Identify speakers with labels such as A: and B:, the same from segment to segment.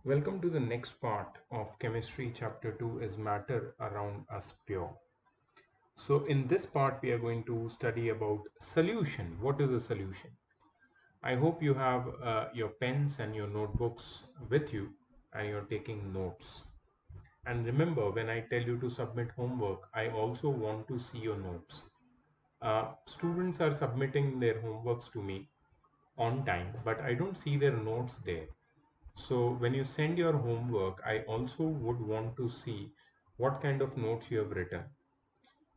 A: Welcome to the next part of chemistry. Chapter 2 is matter around us pure. So in this part we are going to study about solution. What is a solution? I hope you have your pens and your notebooks with you and you're taking notes. And remember, when I tell you to submit homework, I also want to see your notes. Students are submitting their homeworks to me on time, but I don't see their notes there. So when you send your homework, I also would want to see what kind of notes you have written.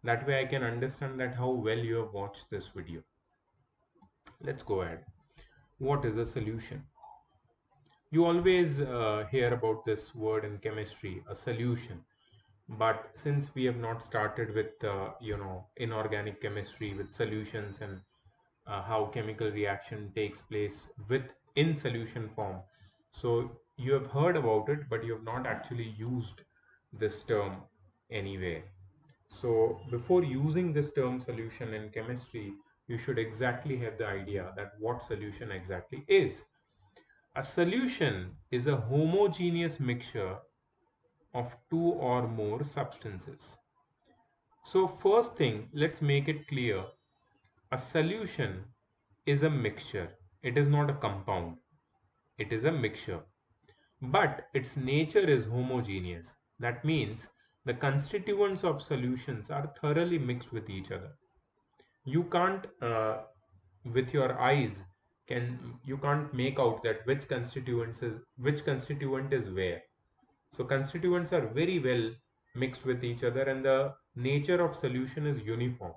A: That way I can understand that how well you have watched this video. Let's go ahead. What is a solution? You always hear about this word in chemistry, a solution. But since we have not started with, inorganic chemistry with solutions and how chemical reaction takes place with in solution form. So you have heard about it, but you have not actually used this term anywhere. So before using this term solution in chemistry, you should exactly have the idea that what solution exactly is. A solution is a homogeneous mixture of two or more substances. So first thing, let's make it clear. A solution is a mixture. It is not a compound. It is a mixture. But its nature is homogeneous. That means the constituents of solutions are thoroughly mixed with each other. You can't, with your eyes, you can't make out that which constituent is where. So constituents are very well mixed with each other, and the nature of solution is uniform.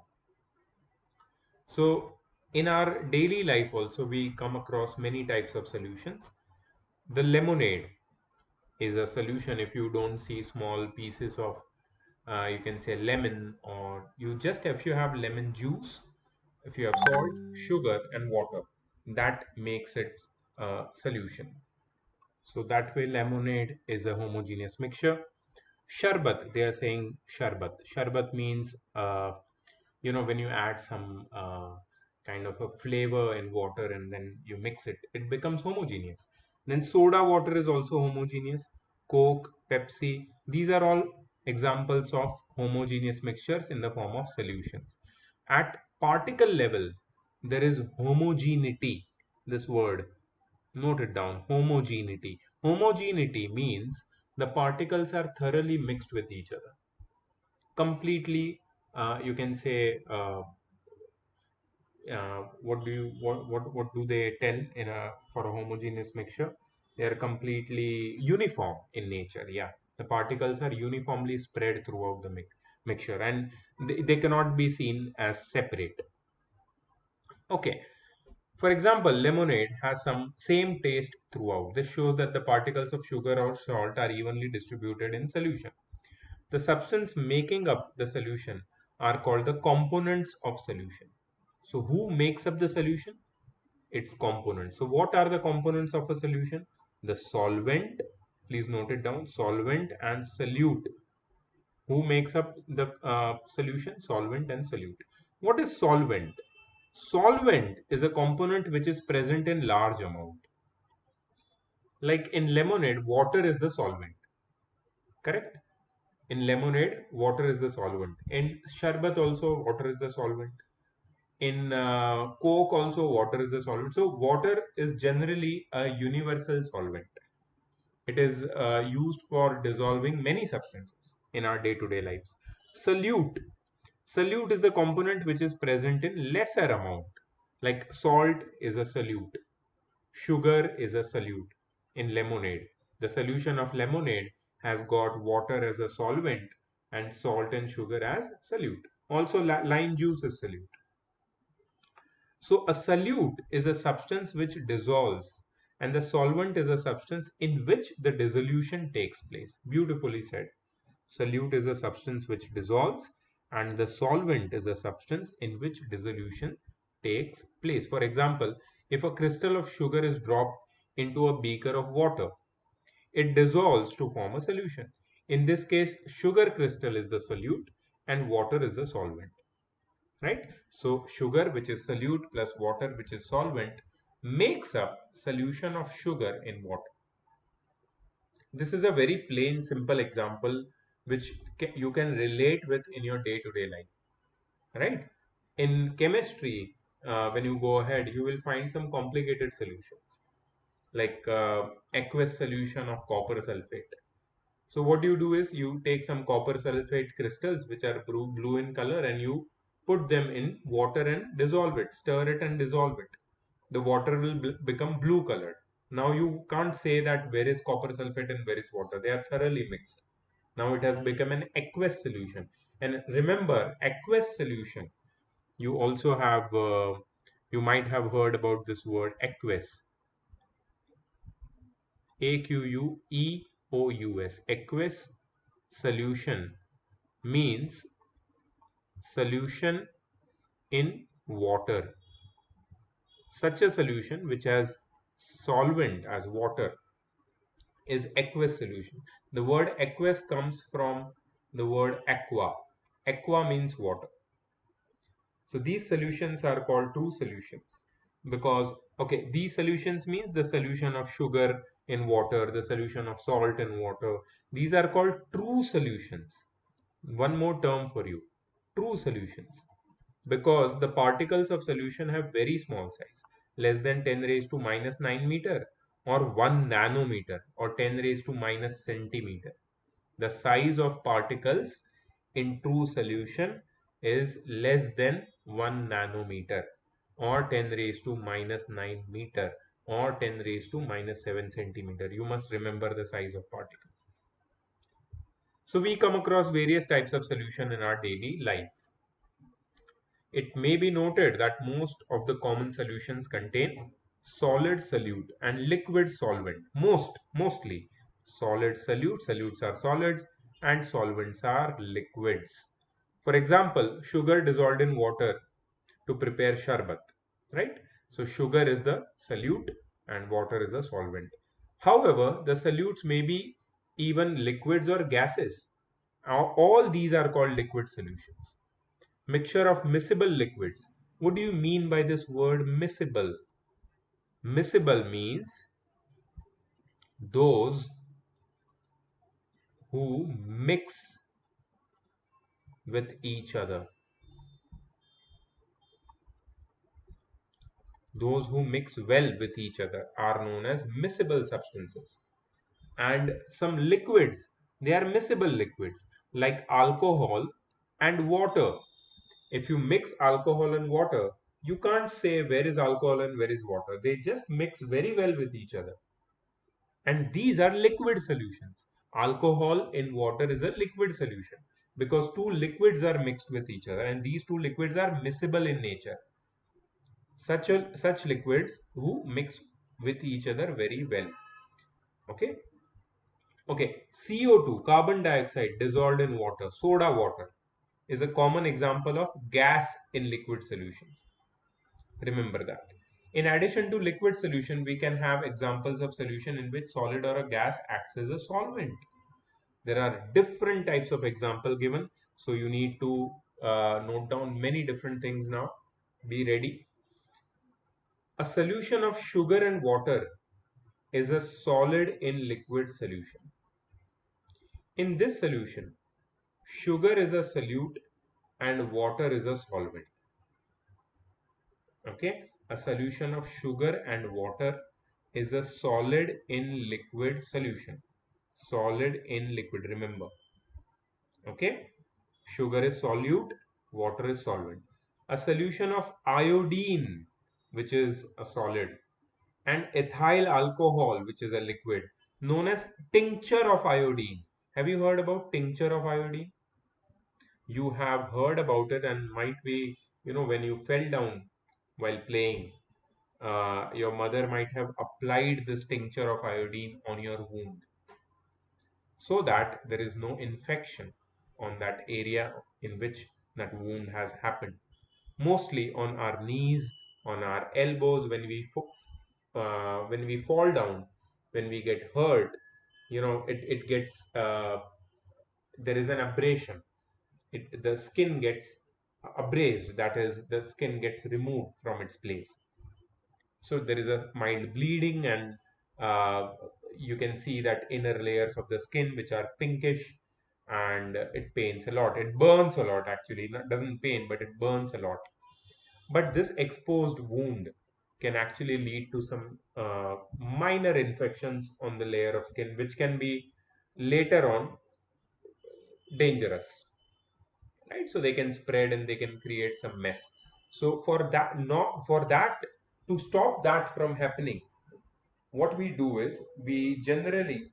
A: So in our daily life also we come across many types of solutions. The lemonade is a solution if you don't see small pieces of you can say lemon, or if you have lemon juice, if you have salt, sugar and water, that makes it a solution. So that way lemonade is a homogeneous mixture. Sharbat, they are saying sharbat. Sharbat means when you add some kind of a flavor in water and then you mix it, it becomes homogeneous. Then soda water is also homogeneous. Coke, Pepsi, these are all examples of homogeneous mixtures in the form of solutions. At particle level, there is homogeneity. This word, note it down. Homogeneity. Homogeneity means the particles are thoroughly mixed with each other. Completely, you can say, what do they tell in a for a homogeneous mixture? They are completely uniform in nature. Yeah, the particles are uniformly spread throughout the mixture, and they cannot be seen as separate. Okay. For example, lemonade has some same taste throughout. This shows that the particles of sugar or salt are evenly distributed in solution. The substance making up the solution are called the components of solution. So who makes up the solution? Its components. So what are the components of a solution? The solvent, please note it down, solvent and solute. Who makes up the solution? Solvent and solute. What is solvent? Solvent is a component which is present in large amount. Like in lemonade, water is the solvent, correct? In lemonade, water is the solvent. In sharbat also, water is the solvent. In Coke also, water is the solvent. So water is generally a universal solvent. It is used for dissolving many substances in our day-to-day lives. Solute. Solute is the component which is present in lesser amount. Like salt is a solute. Sugar is a solute in lemonade. The solution of lemonade has got water as a solvent and salt and sugar as solute. Also, lime juice is solute. So, a solute is a substance which dissolves, and the solvent is a substance in which the dissolution takes place. Beautifully said. Solute is a substance which dissolves, and the solvent is a substance in which dissolution takes place. For example, if a crystal of sugar is dropped into a beaker of water, it dissolves to form a solution. In this case, sugar crystal is the solute and water is the solvent, right? So sugar, which is solute, plus water, which is solvent, makes up solution of sugar in water. This is a very plain, simple example which you can relate with in your day-to-day life, right? In chemistry, when you go ahead, you will find some complicated solutions like aqueous solution of copper sulfate. So what you do is you take some copper sulfate crystals which are blue in color, and you put them in water and dissolve it, stir it and dissolve it. The water will become blue colored. Now you can't say that where is copper sulfate and where is water. They are thoroughly mixed. Now it has become an aqueous solution. And remember, aqueous solution, you also have, you might have heard about this word aqueous. Aqueous. Aqueous solution means solution in water. Such a solution which has solvent as water is aqueous solution. The word aqueous comes from the word aqua. Aqua means water. So these solutions are called true solutions because, okay, these solutions means the solution of sugar in water, the solution of salt in water. These are called true solutions. One more term for you, true solutions, because the particles of solution have very small size, less than 10 raised to minus 9 meter or 1 nanometer or 10 raised to minus centimeter. The size of particles in true solution is less than 1 nanometer or 10 raised to minus 9 meter or 10 raised to minus 7 centimeter. You must remember the size of particles. So we come across various types of solution in our daily life. It may be noted that most of the common solutions contain solid solute and liquid solvent. Mostly solid solutes are solids and solvents are liquids. For example, sugar dissolved in water to prepare sharbat, right? So sugar is the solute and water is the solvent. However, the solutes may be even liquids or gases. All these are called liquid solutions. Mixture of miscible liquids. What do you mean by this word miscible? Miscible means those who mix with each other. Those who mix well with each other are known as miscible substances. And some liquids, they are miscible liquids like alcohol and water. If you mix alcohol and water, you can't say where is alcohol and where is water. They just mix very well with each other. And these are liquid solutions. Alcohol in water is a liquid solution because two liquids are mixed with each other, and these two liquids are miscible in nature. Such liquids who mix with each other very well. Okay. Okay. CO2, carbon dioxide dissolved in water, soda water, is a common example of gas in liquid solutions. Remember that. In addition to liquid solution, we can have examples of solution in which solid or a gas acts as a solvent. There are different types of example given, so you need to note down many different things now. Be ready. A solution of sugar and water is a solid in liquid solution. In this solution, sugar is a solute and water is a solvent. Okay, a solution of sugar and water is a solid in liquid solution. Solid in liquid, remember. Okay, sugar is solute, water is solvent. A solution of iodine, which is a solid, and ethyl alcohol, which is a liquid, known as tincture of iodine. Have you heard about tincture of iodine? You have heard about it, and might be, when you fell down while playing, your mother might have applied this tincture of iodine on your wound so that there is no infection on that area in which that wound has happened. Mostly on our knees, on our elbows, when we fall down, when we get hurt, it gets there is an abrasion. The skin gets abrased, that is, the skin gets removed from its place. So there is a mild bleeding, and uh, you can see that inner layers of the skin which are pinkish, and it pains a lot. It burns a lot actually. It doesn't pain, but it burns a lot. But this exposed wound can actually lead to some minor infections on the layer of skin, which can be later on dangerous, right? So they can spread and they can create some mess. So for that, not for that, to stop that from happening, what we do is we generally,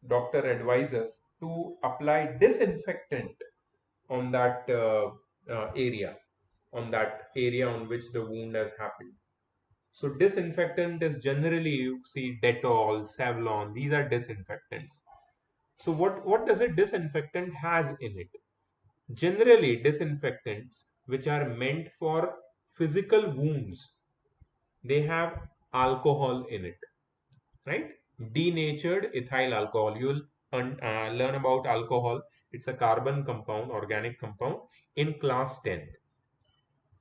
A: doctor advises to apply disinfectant on that area, on that area on which the wound has happened. So disinfectant is generally, you see, Dettol, Savlon, these are disinfectants. So what does a disinfectant has in it? Generally, disinfectants which are meant for physical wounds, they have alcohol in it, right? Denatured ethyl alcohol. You'll learn about alcohol. It's a carbon compound, organic compound in class 10th.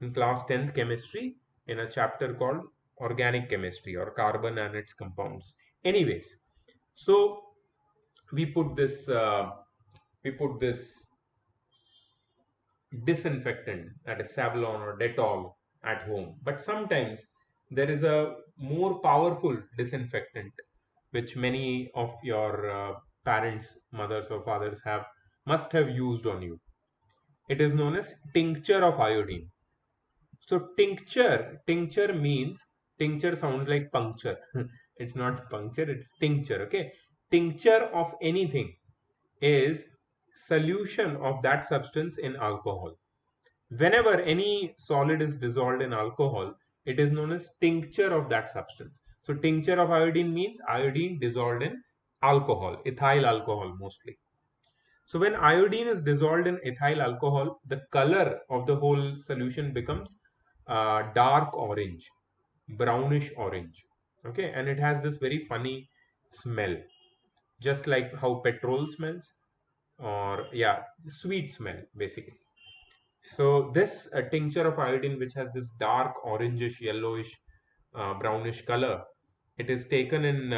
A: In class 10th chemistry, in a chapter called organic chemistry or carbon and its compounds. Anyways, so we put this disinfectant, that is Savlon or Dettol, at home. But sometimes there is a more powerful disinfectant which many of your parents, mothers or fathers have must have used on you. It is known as tincture of iodine. So tincture means, tincture sounds like puncture. It's not puncture, it's tincture. Okay, tincture of anything is solution of that substance in alcohol. Whenever any solid is dissolved in alcohol, it is known as tincture of that substance. So tincture of iodine means iodine dissolved in alcohol, ethyl alcohol mostly. So when iodine is dissolved in ethyl alcohol, the color of the whole solution becomes dark orange, brownish orange. Okay, and it has this very funny smell, just like how petrol smells, or yeah, sweet smell basically. So this tincture of iodine, which has this dark orangish, yellowish, brownish color, it is taken in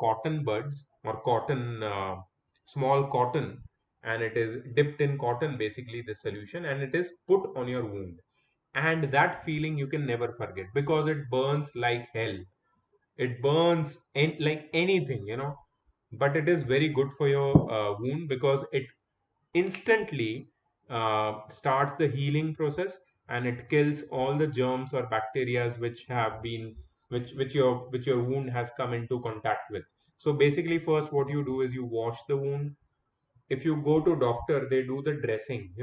A: cotton buds or cotton, small cotton, and it is dipped in cotton, basically the solution, and it is put on your wound. And that feeling you can never forget because it burns like hell. It burns like anything, but it is very good for your wound because it instantly starts the healing process, and it kills all the germs or bacteria which have been, which your wound has come into contact with. So basically, first what you do is you wash the wound. If you go to doctor, they do the dressing.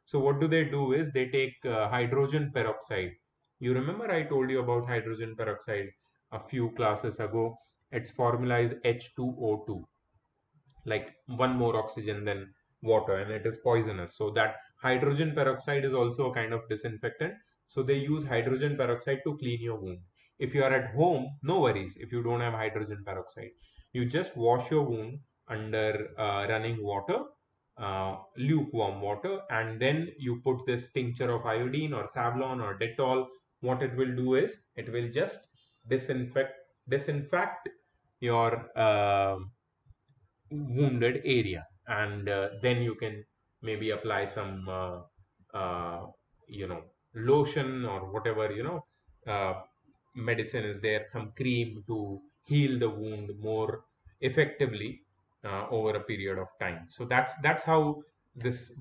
A: So what do they do is they take hydrogen peroxide. You remember I told you about hydrogen peroxide a few classes ago. Its formula is H2O2, like one more oxygen than water, and it is poisonous. So that hydrogen peroxide is also a kind of disinfectant. So they use hydrogen peroxide to clean your wound. If you are at home, no worries. If you don't have hydrogen peroxide, you just wash your wound under running water, lukewarm water, and then you put this tincture of iodine or Savlon or Dettol. What it will do is it will just disinfect your wounded area, and then you can maybe apply some you know lotion or whatever, medicine is there, some cream to heal the wound more effectively over a period of time. So that's how this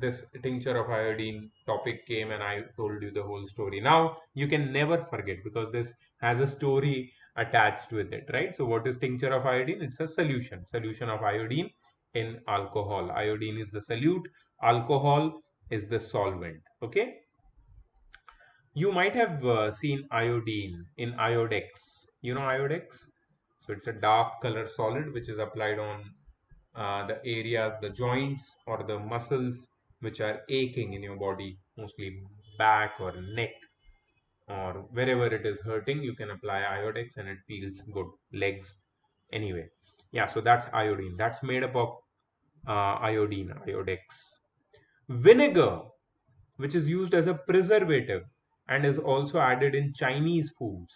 A: tincture of iodine topic came, and I told you the whole story. Now you can never forget because this has a story attached with it, right? So what is tincture of iodine? It's a solution of iodine in alcohol. Iodine is the solute, alcohol is the solvent. Okay, you might have seen iodine in iodex. You know iodex? So it's a dark color solid which is applied on the areas, the joints or the muscles which are aching in your body, mostly back or neck or wherever it is hurting. You can apply iodex and it feels good. Legs, anyway. Yeah, so that's iodine. That's made up of iodine, iodex. Vinegar, which is used as a preservative and is also added in Chinese foods,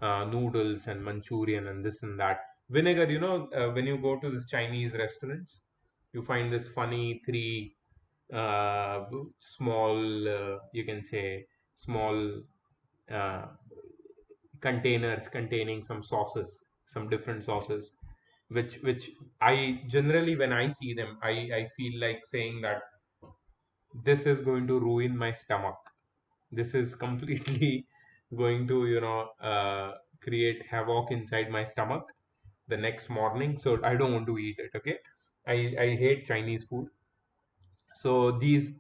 A: noodles and Manchurian and this and that. Vinegar, when you go to this Chinese restaurants, you find this funny three uh, small, you can say, small uh, containers containing some sauces, some different sauces, which I generally, when I see them, I feel like saying that this is going to ruin my stomach. This is completely going to, create havoc inside my stomach the next morning. So I don't want to eat it. Okay, I hate Chinese food. So these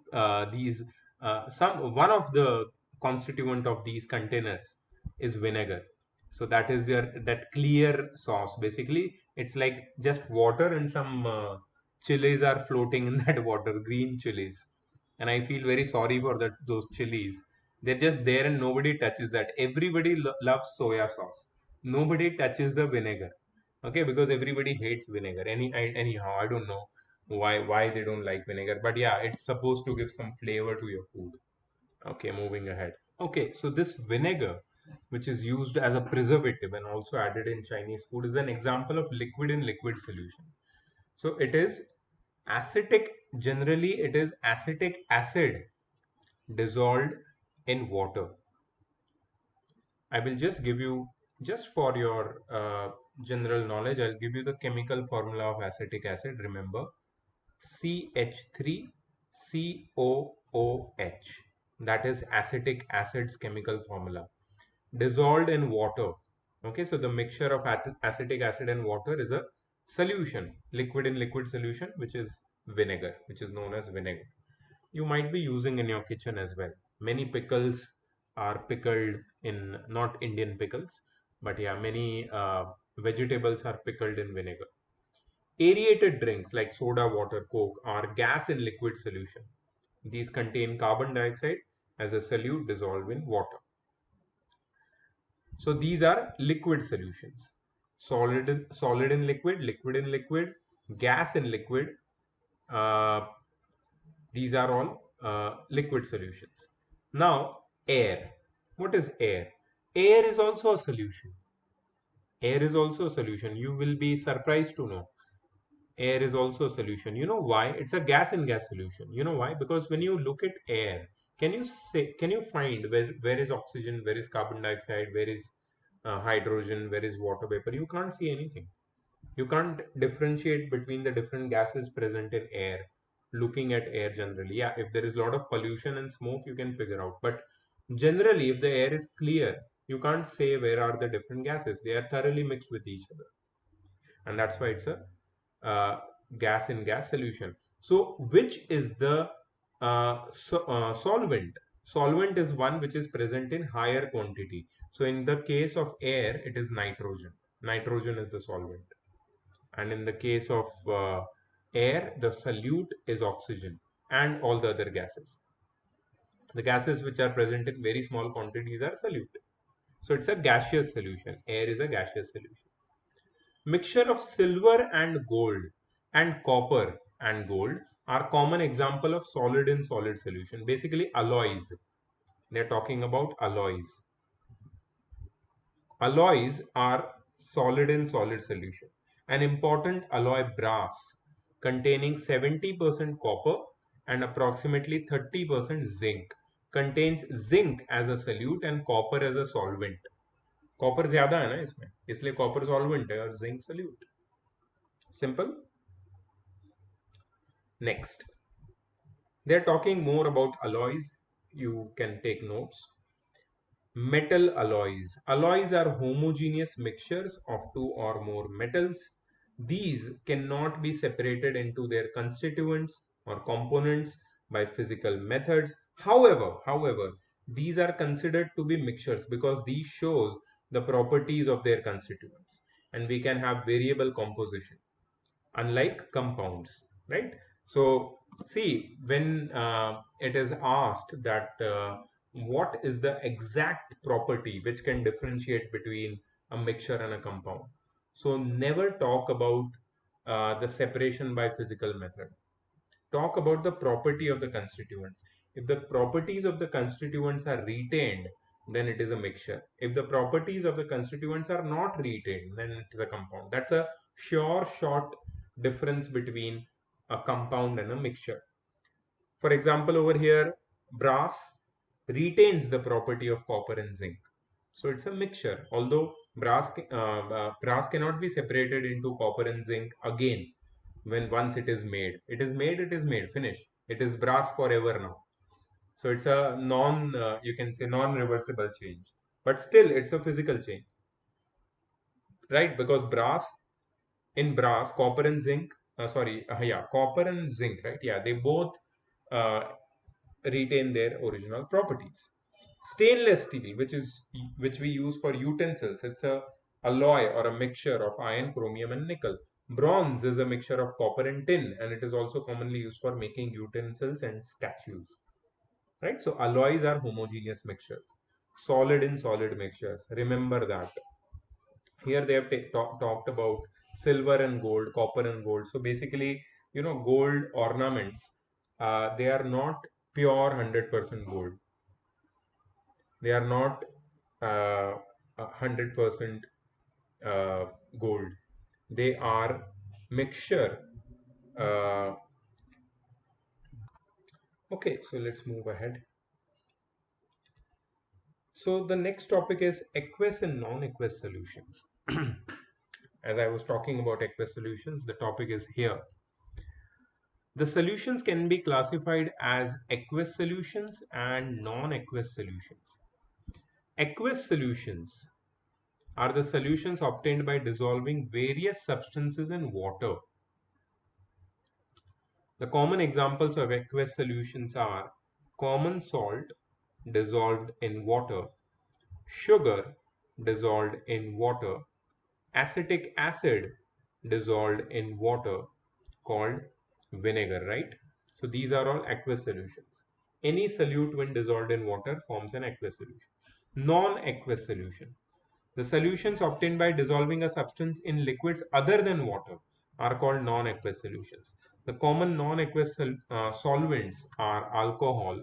A: some one of the constituent of these containers is vinegar. So that is that clear sauce. Basically, it's like just water and some chilies are floating in that water, green chilies. And I feel very sorry for those chilies. They're just there and nobody touches that. Everybody loves soya sauce. Nobody touches the vinegar. Okay, because everybody hates vinegar. Anyhow, I don't know why they don't like vinegar, but yeah, it's supposed to give some flavor to your food. Okay, moving ahead. Okay, so this vinegar, which is used as a preservative and also added in Chinese food, is an example of liquid in liquid solution. So it is acetic, generally it is acetic acid dissolved in water. I will just give you, just for your general knowledge, I'll give you the chemical formula of acetic acid. Remember, CH3COOH. That is acetic acid's chemical formula. Dissolved in water. Okay, so the mixture of acetic acid and water is a solution, liquid in liquid solution, which is vinegar, which is known as vinegar. You might be using in your kitchen as well. Many pickles are pickled in, not Indian pickles, but yeah, many vegetables are pickled in vinegar. Aerated drinks like soda, water, coke are gas in liquid solution. These contain carbon dioxide as a solute dissolved in water. So these are liquid solutions. Solid in liquid, gas in liquid. Uh, these are all liquid solutions. Now, air. What is air? Air is also a solution. Air is also a solution. You will be surprised to know air is also a solution. You know why? It's a gas in gas solution. You know why? Because when you look at air, can you find where is oxygen, where is carbon dioxide, where is hydrogen, where is water vapor? You can't see anything. You can't differentiate between the different gases present in air. Looking at air generally, yeah, if there is a lot of pollution and smoke, you can figure out. But generally, if the air is clear, you can't say where are the different gases. They are thoroughly mixed with each other, and that's why it's a uh, gas in gas solution. So which is the solvent? Solvent is one which is present in higher quantity. So in the case of air, it is nitrogen. Nitrogen is the solvent. And in the case of air, the solute is oxygen and all the other gases. The gases which are present in very small quantities are solute. So it's a gaseous solution. Air is a gaseous solution. Mixture of silver and gold and copper and gold are common example of solid in solid solution. Basically alloys. They're talking about alloys. Alloys are solid in solid solution. An important alloy brass containing 70% copper and approximately 30% zinc contains zinc as a solute and copper as a solvent. Copper ज्यादा है ना इसमें, इसलिए copper solvent है और zinc solute. Simple. Next, they're talking more about alloys. You can take notes. Metal alloys. Alloys are homogeneous mixtures of two or more metals. These cannot be separated into their constituents or components by physical methods. However, these are considered to be mixtures because these shows the properties of their constituents, and we can have variable composition unlike compounds, right? So see, when it is asked that what is the exact property which can differentiate between a mixture and a compound, so never talk about the separation by physical method. Talk about the property of the constituents. If the properties of the constituents are retained, then it is a mixture. If the properties of the constituents are not retained, then it is a compound. That's a sure short difference between a compound and a mixture. For example, over here, brass retains the property of copper and zinc. So it's a mixture. Although brass cannot be separated into copper and zinc again when once it is made. It is made, it is made, finish. It is brass forever now. So it's a you can say non-reversible change. But still, it's a physical change, right? Because brass, copper and zinc, copper and zinc, right? Yeah, they both uh, retain their original properties. Stainless steel, which we use for utensils, it's a alloy or a mixture of iron, chromium, and nickel. Bronze is a mixture of copper and tin, and it is also commonly used for making utensils and statues. Right? So alloys are homogeneous mixtures, solid in solid mixtures. Remember that. Here they have talked about silver and gold, copper and gold. So basically, gold ornaments, they are not pure 100% gold. They are not 100% gold. They are mixture. Uh, okay, so let's move ahead. So the next topic is aqueous and non-aqueous solutions. As I was talking about aqueous solutions, the topic is here. The solutions can be classified as aqueous solutions and non-aqueous solutions. Aqueous solutions are the solutions obtained by dissolving various substances in water. The common examples of aqueous solutions are common salt dissolved in water, sugar dissolved in water, acetic acid dissolved in water, called vinegar, right? So these are all aqueous solutions. Any solute when dissolved in water forms an aqueous solution. Non-aqueous solution. The solutions obtained by dissolving a substance in liquids other than water are called non-aqueous solutions. The common non-aqueous solvents are alcohol,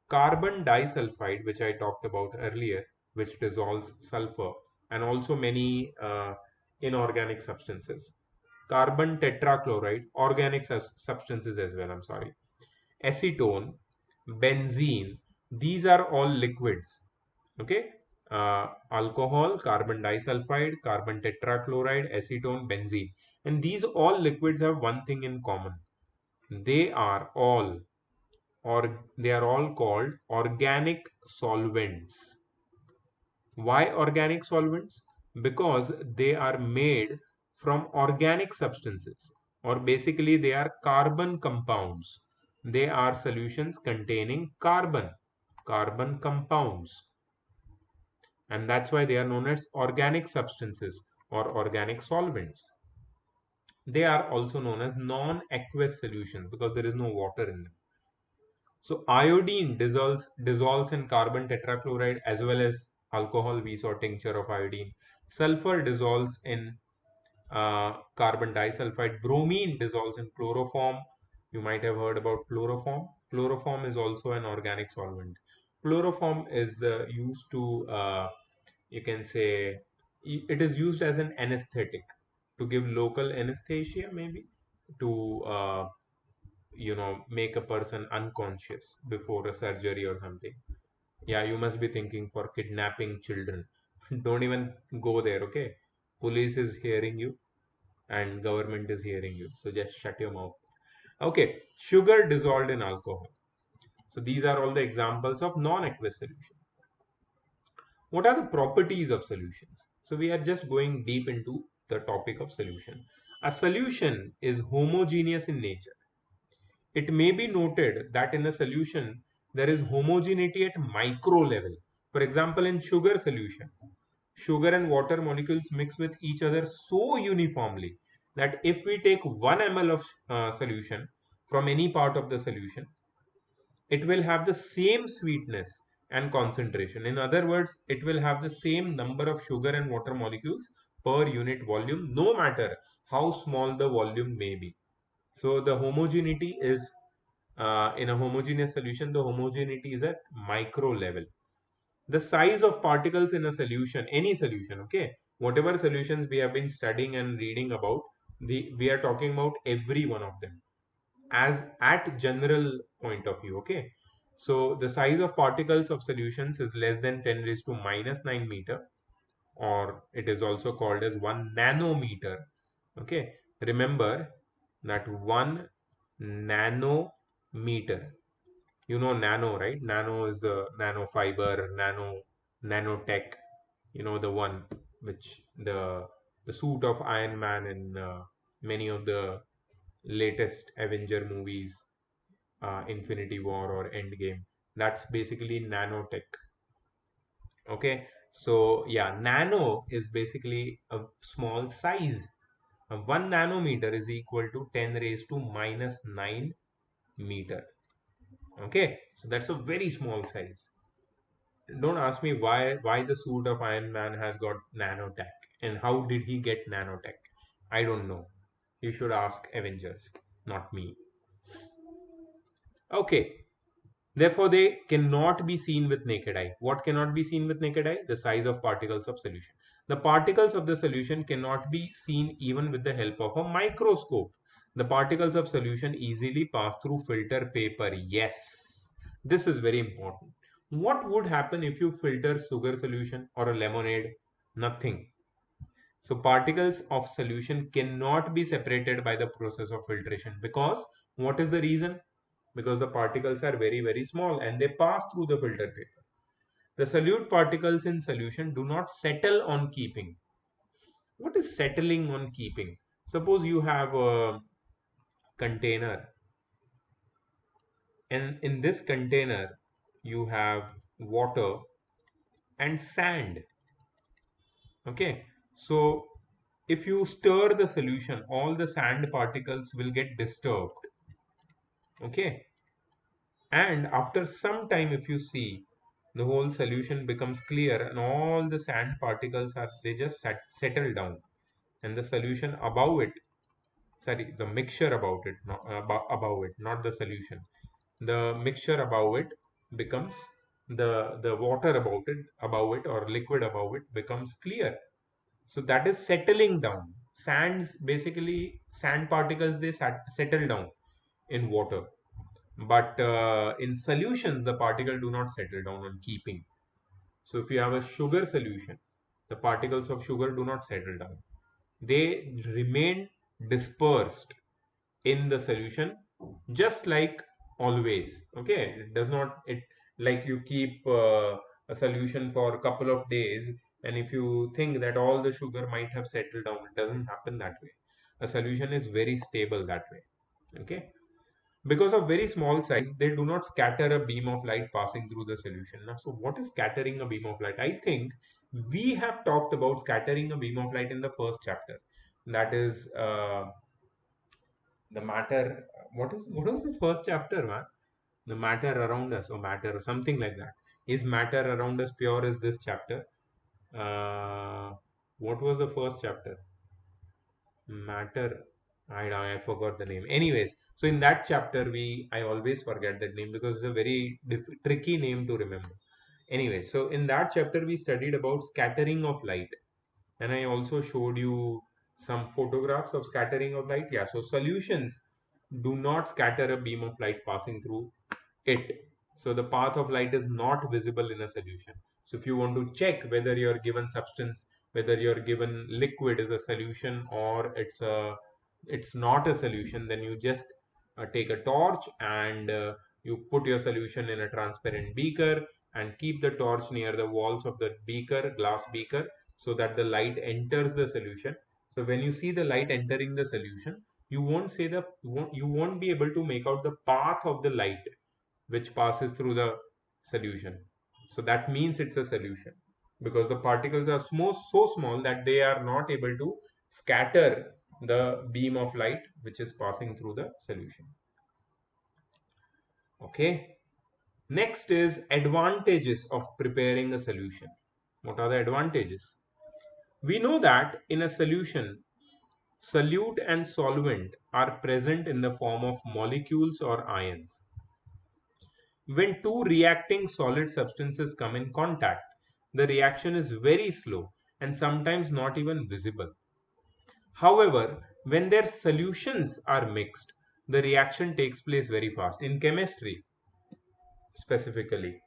A: carbon disulfide, which I talked about earlier, which dissolves sulfur, and also many inorganic substances. Carbon tetrachloride, organic substances as well, I'm sorry. Acetone, benzene, these are all liquids. Okay, alcohol, carbon disulfide, carbon tetrachloride, acetone, benzene, and these all liquids have one thing in common. They are all they are all called organic solvents. Why organic solvents? Because they are made from organic substances, or basically they are carbon compounds. They are solutions containing carbon compounds, and that's why they are known as organic substances or organic solvents. They are also known as non-aqueous solutions because there is no water in them. So iodine dissolves in carbon tetrachloride as well as alcohol. We saw tincture of iodine. Sulfur dissolves in carbon disulfide. Bromine dissolves in chloroform. You might have heard about chloroform. Chloroform is also an organic solvent. Chloroform is used to, you can say, it is used as an anesthetic to give local anesthesia, maybe to make a person unconscious before a surgery or something. Yeah, you must be thinking for kidnapping children. Don't even go there, okay? Police is hearing you and government is hearing you. So just shut your mouth. Okay, sugar dissolved in alcohol. So these are all the examples of non-aqueous solution. What are the properties of solutions? So we are just going deep into the topic of solution. A solution is homogeneous in nature. It may be noted that in a solution, there is homogeneity at micro level. For example, in sugar solution, sugar and water molecules mix with each other so uniformly that if we take 1 ml of solution from any part of the solution, it will have the same sweetness and concentration. In other words, it will have the same number of sugar and water molecules per unit volume, no matter how small the volume may be. So the homogeneity is in a homogeneous solution, the homogeneity is at micro level. The size of particles in a solution, any solution, okay, whatever solutions we have been studying and reading about, we are talking about every one of them as at general point of view, okay. So the size of particles of solutions is less than 10 raised to minus 9 meter, or it is also called as 1 nanometer, okay. Remember that 1 nanometer, you know nano, right? Nano is the nano fiber, nanotech, you know, the one which the suit of Iron Man in many of the latest Avenger movies, Infinity War or Endgame. That's basically nanotech. Okay, so yeah, nano is basically a small size. 1 nanometer is equal to 10 raised to minus 9 meter. Okay, so that's a very small size. Don't ask me why the suit of Iron Man has got nanotech and how did he get nanotech. I don't know. You should ask Avengers, not me. Okay, therefore, they cannot be seen with naked eye. What cannot be seen with naked eye? The size of particles of solution. The particles of the solution cannot be seen even with the help of a microscope. The particles of solution easily pass through filter paper. Yes, this is very important. What would happen if you filter sugar solution or a lemonade? Nothing. So particles of solution cannot be separated by the process of filtration, because what is the reason? Because the particles are very, very small and they pass through the filter paper. The solute particles in solution do not settle on keeping. What is settling on keeping? Suppose you have a container, and in this container you have water and sand. Okay, so if you stir the solution, all the sand particles will get disturbed. Okay, and after some time, if you see, the whole solution becomes clear and all the sand particles are, they just settle down, and the solution above it, sorry, the mixture about it, not above it, not the solution, the mixture above it becomes, the water above it or liquid above it becomes clear. So that is settling down. Sands, basically sand particles, they settle down in water, but in solutions the particle do not settle down on keeping. So if you have a sugar solution, the particles of sugar do not settle down, they remain dispersed in the solution, just like always. Okay, it does not, it, like you keep a solution for a couple of days, and if you think that all the sugar might have settled down, it doesn't happen that way. A solution is very stable that way. Okay, because of very small size, they do not scatter a beam of light passing through the solution. Now, so what is scattering a beam of light? I think we have talked about scattering a beam of light in the first chapter. That is the matter. What was the first chapter, man? The matter around us, or matter, or something like that. Is matter around us pure? Is this chapter? Uh, what was the first chapter? Matter, I forgot the name. Anyways, so in that chapter, I always forget that name because it's a very tricky name to remember. Anyway, so in that chapter we studied about scattering of light, and I also showed you some photographs of scattering of light. Yeah, so solutions do not scatter a beam of light passing through it. So the path of light is not visible in a solution. So if you want to check whether your given substance, whether your given liquid is a solution or it's not a solution, then you just take a torch and you put your solution in a transparent beaker and keep the torch near the walls of the beaker, glass beaker, so that the light enters the solution. So when you see the light entering the solution, you won't be able to make out the path of the light which passes through the solution. So that means it's a solution, because the particles are so small that they are not able to scatter the beam of light which is passing through the solution. Okay. Next is advantages of preparing a solution. What are the advantages? We know that in a solution, solute and solvent are present in the form of molecules or ions. When two reacting solid substances come in contact, the reaction is very slow and sometimes not even visible. However, when their solutions are mixed, the reaction takes place very fast. In chemistry, specifically,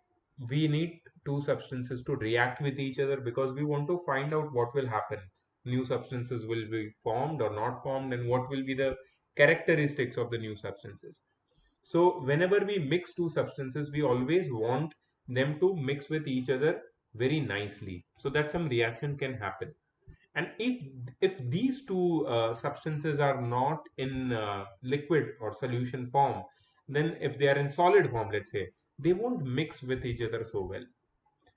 A: we need two substances to react with each other because we want to find out what will happen. New substances will be formed or not formed, and what will be the characteristics of the new substances. So, whenever we mix two substances, we always want them to mix with each other very nicely so that some reaction can happen. And if these two substances are not in liquid or solution form, then if they are in solid form, let's say, they won't mix with each other so well.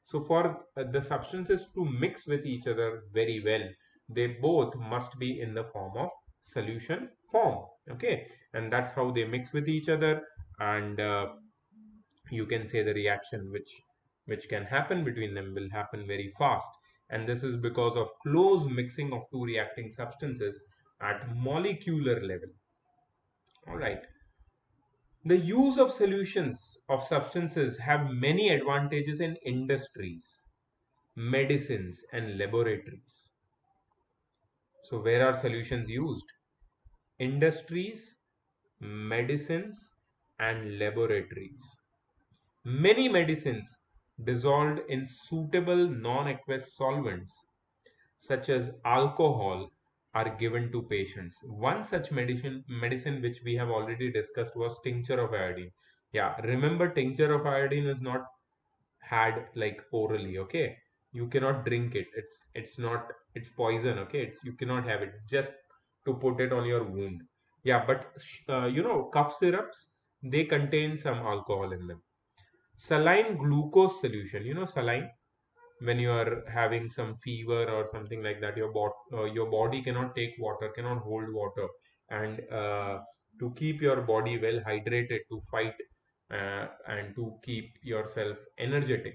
A: So for the substances to mix with each other very well, they both must be in the form of solution form. Okay, and that's how they mix with each other. And you can say the reaction which can happen between them will happen very fast, and this is because of close mixing of two reacting substances at molecular level. All right, the use of solutions of substances have many advantages in industries, medicines and laboratories. So where are solutions used? Industries, medicines and laboratories. Many medicines dissolved in suitable non-aqueous solvents such as alcohol are given to patients. One such medicine which we have already discussed was tincture of iodine. Yeah, remember, tincture of iodine is not had like orally. Okay, you cannot drink it. It's not, it's poison. Okay, you cannot have it just to put it on your wound. Yeah, but cough syrups, they contain some alcohol in them. Saline glucose solution, saline, when you are having some fever or something like that, your body cannot take water, cannot hold water, and to keep your body well hydrated to fight and to keep yourself energetic,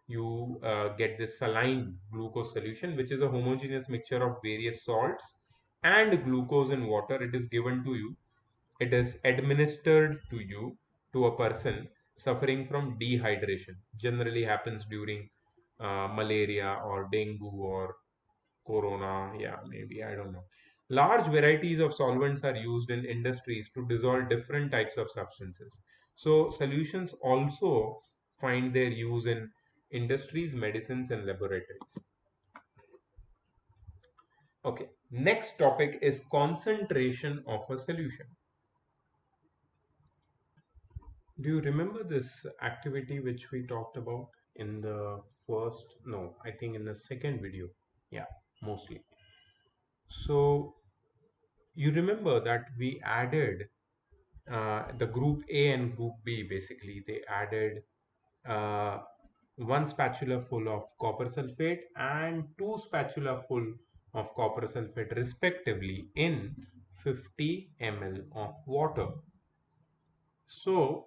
A: you get this saline glucose solution, which is a homogeneous mixture of various salts and glucose in water. It is given to you, it is administered to you, to a person suffering from dehydration. Generally happens during malaria or dengue or corona. Yeah, maybe, I don't know. Large varieties of solvents are used in industries to dissolve different types of substances. So solutions also find their use in industries, medicines and laboratories. Okay, next topic is concentration of a solution. Do you remember this activity which we talked about in the first, no, I think in the second video. Yeah, mostly. So you remember that we added the group A and group B, basically. They added uh, one spatula full of copper sulfate and two spatula full of copper sulfate respectively in 50 ml of water. So,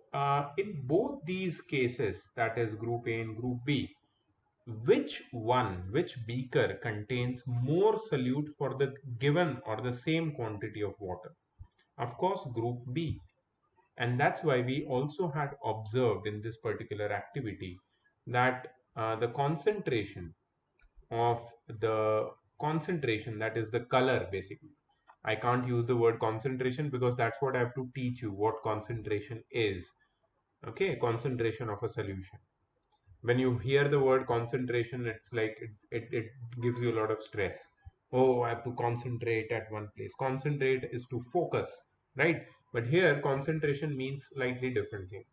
A: in both these cases, that is group A and group B, which beaker contains more solute for the given or the same quantity of water? Of course, group B. And that's why we also had observed in this particular activity that the of concentration, that is the color basically. I can't use the word concentration because that's what I have to teach you, what concentration is. Okay, concentration of a solution. When you hear the word concentration, it's like it gives you a lot of stress. Oh, I have to concentrate at one place. Concentrate is to focus, right? But here concentration means slightly different thing.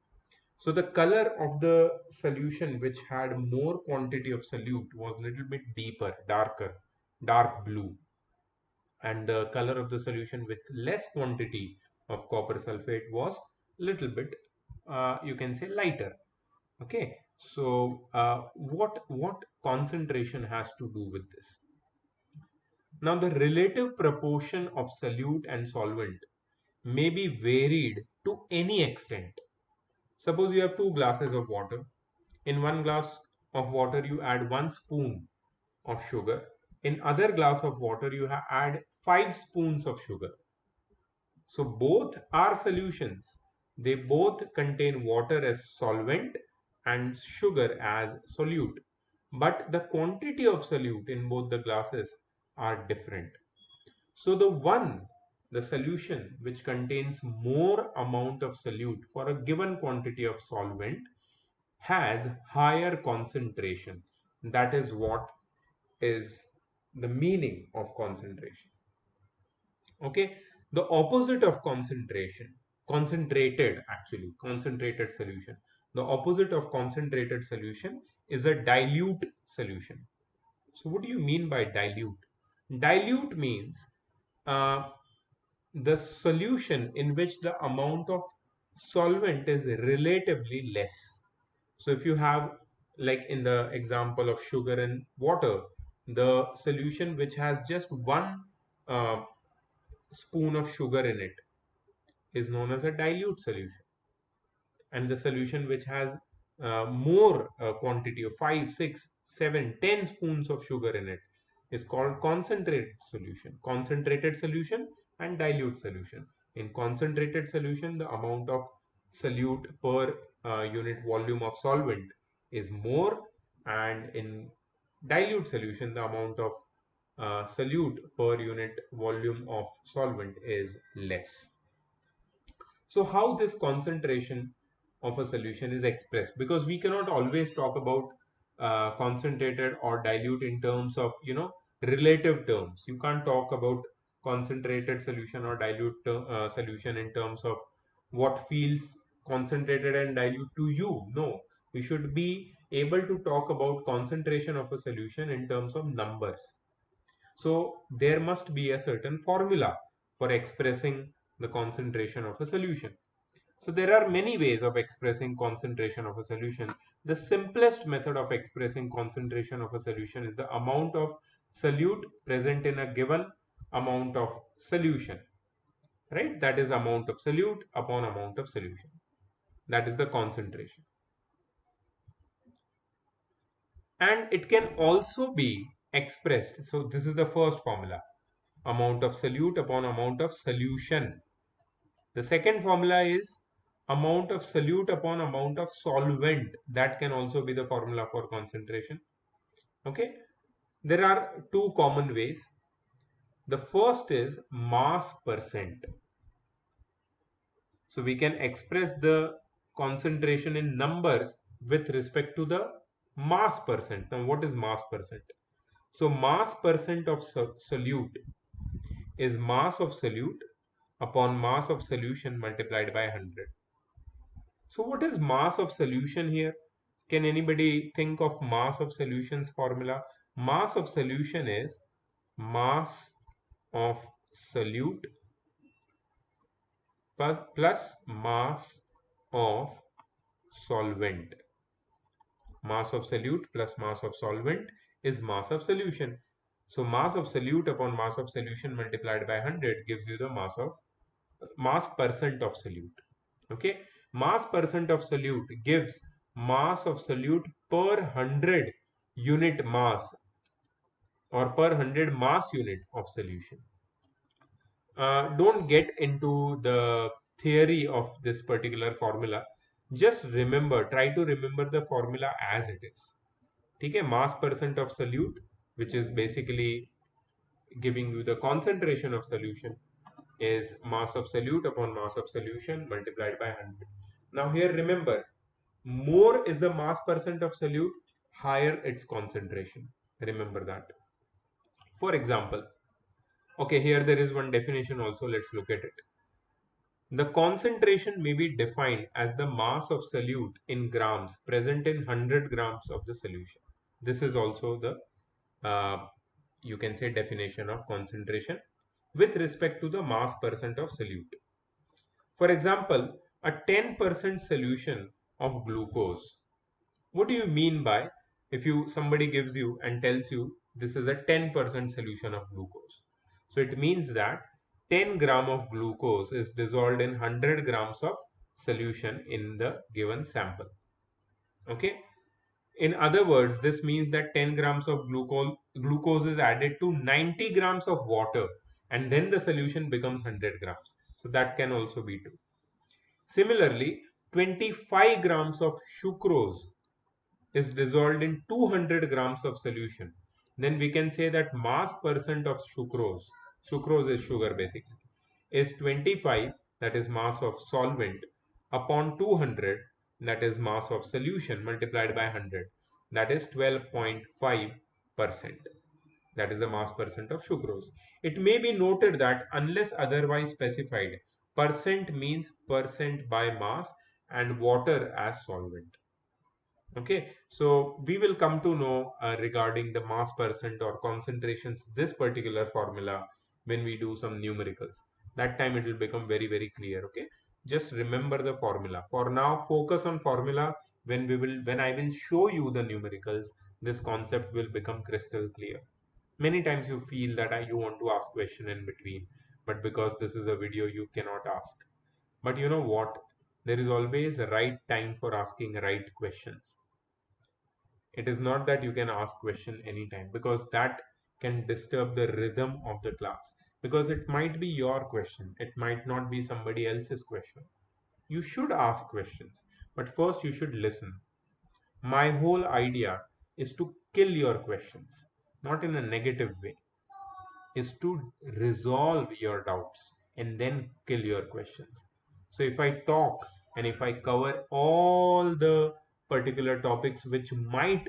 A: So the color of the solution which had more quantity of solute was a little bit deeper, darker, dark blue, and the color of the solution with less quantity of copper sulfate was little bit, you can say, lighter. Okay, so what concentration has to do with this? Now the relative proportion of solute and solvent may be varied to any extent. Suppose you have two glasses of water. In one glass of water you add 1 spoon of sugar. In other glass of water you add 5 spoons of sugar. So both are solutions, They both contain water as solvent and sugar as solute, but the quantity of solute in both the glasses are different. So the solution which contains more amount of solute for a given quantity of solvent has higher concentration. That is what is the meaning of concentration. Okay, the opposite of concentration, concentrated solution. The opposite of concentrated solution is a dilute solution. So what do you mean by dilute? Dilute means uh, the solution in which the amount of solvent is relatively less. So if you have, like in the example of sugar and water, the solution which has just one uh, spoon of sugar in it is known as a dilute solution, and the solution which has more quantity of 5, 6, 7, 10 spoons of sugar in it is called concentrated solution and dilute solution. In concentrated solution, the amount of solute per unit volume of solvent is more, and in dilute solution, the amount of solute per unit volume of solvent is less. So how this concentration of a solution is expressed, because we cannot always talk about concentrated or dilute in terms of, relative terms. You can't talk about concentrated solution or dilute solution in terms of what feels concentrated and dilute to you. No, we should be able to talk about concentration of a solution in terms of numbers. So there must be a certain formula for expressing the concentration of a solution. So there are many ways of expressing concentration of a solution. The simplest method of expressing concentration of a solution is the amount of solute present in a given amount of solution, right? That is amount of solute upon amount of solution. That is the concentration. And it can also be expressed. So this is the first formula, amount of solute upon amount of solution. The second formula is amount of solute upon amount of solvent. That can also be the formula for concentration. Okay. There are two common ways. The first is mass percent. So we can express the concentration in numbers with respect to the mass percent. Now what is mass percent? So mass percent of solute is mass of solute upon mass of solution multiplied by 100. So what is mass of solution here? Can anybody think of mass of solutions formula? Mass of solution is mass of solute plus mass of solvent. Mass of solute plus mass of solvent is mass of solution. So mass of solute upon mass of solution multiplied by 100 gives you the mass percent of solute. Okay, mass percent of solute gives mass of solute per 100 unit mass or per 100 mass unit of solution. Don't get into the theory of this particular formula. Just remember, try to remember the formula as it is. Okay, mass percent of solute, which is basically giving you the concentration of solution, is mass of solute upon mass of solution multiplied by 100. Now here remember, more is the mass percent of solute, higher its concentration. Remember that. For example, okay, here there is one definition also. Let's look at it. The concentration may be defined as the mass of solute in grams present in 100 grams of the solution. This is also the, you can say, definition of concentration with respect to the mass percent of solute. For example, a 10% solution of glucose. What do you mean by, if somebody gives you and tells you this is a 10% solution of glucose? So it means that 10 gram of glucose is dissolved in 100 grams of solution in the given sample. Okay. In other words, this means that 10 grams of glucose is added to 90 grams of water, and then the solution becomes 100 grams. So that can also be true. Similarly, 25 grams of sucrose is dissolved in 200 grams of solution. Then we can say that mass percent of sucrose is sugar basically, is 25, that is mass of solvent, upon 200, that is mass of solution, multiplied by 100, that is 12.5%. That is the mass percent of sucrose. It may be noted that unless otherwise specified, percent means percent by mass and water as solvent. Okay, so we will come to know regarding the mass percent or concentrations, this particular formula, when we do some numericals. That time it will become very, very clear. Okay, just remember the formula. For now, focus on formula. When I will show you the numericals, this concept will become crystal clear. Many times you feel that you want to ask question in between, but because this is a video, you cannot ask. But you know what? There is always a right time for asking right questions. It is not that you can ask question anytime, because that can disturb the rhythm of the class, because it might be your question, it might not be somebody else's question. You should ask questions, but first you should listen. My whole idea is to kill your questions, not in a negative way, is to resolve your doubts and then kill your questions. So if I talk and if I cover all the particular topics which might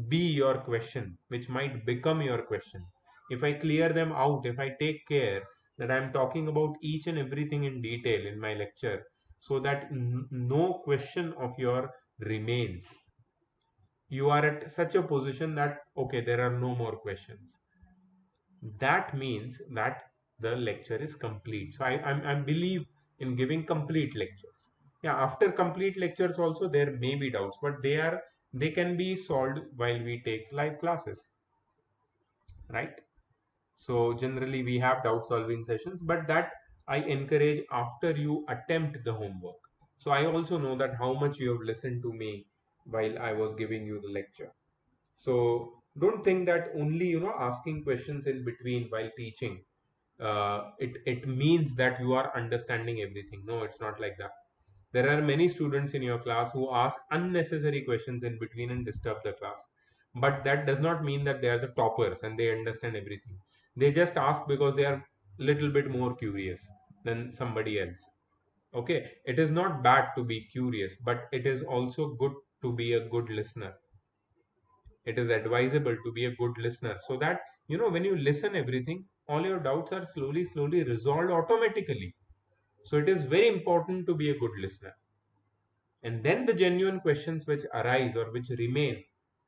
A: be your question, which might become your question, if I clear them out, if I take care that I'm talking about each and everything in detail in my lecture, so that no question of your remains, you are at such a position that okay, there are no more questions, that means that the lecture is complete. So I believe in giving complete lectures. Yeah, after complete lectures also there may be doubts, but they can be solved while we take live classes, right? So generally we have doubt solving sessions, but that I encourage after you attempt the homework. So I also know that how much you have listened to me while I was giving you the lecture. So don't think that only asking questions in between while teaching, it means that you are understanding everything. No, it's not like that. There are many students in your class who ask unnecessary questions in between and disturb the class. But that does not mean that they are the toppers and they understand everything. They just ask because they are little bit more curious than somebody else. Okay, it is not bad to be curious, but it is also good to be a good listener. It is advisable to be a good listener, so that when you listen everything, all your doubts are slowly resolved automatically. So it is very important to be a good listener, and then the genuine questions which arise or which remain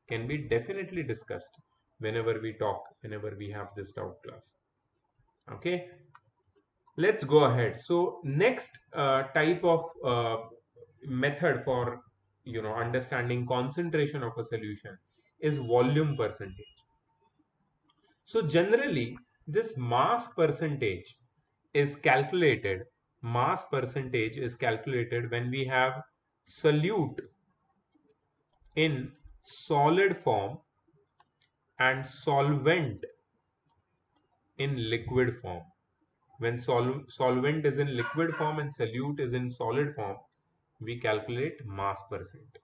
A: can be definitely discussed whenever we talk, whenever we have this doubt class. Okay, let's go ahead. So next type of method for understanding concentration of a solution is volume percentage. So generally, this mass percentage is calculated when we have solute in solid form and solvent in liquid form. When solvent is in liquid form and solute is in solid form, we calculate mass percent.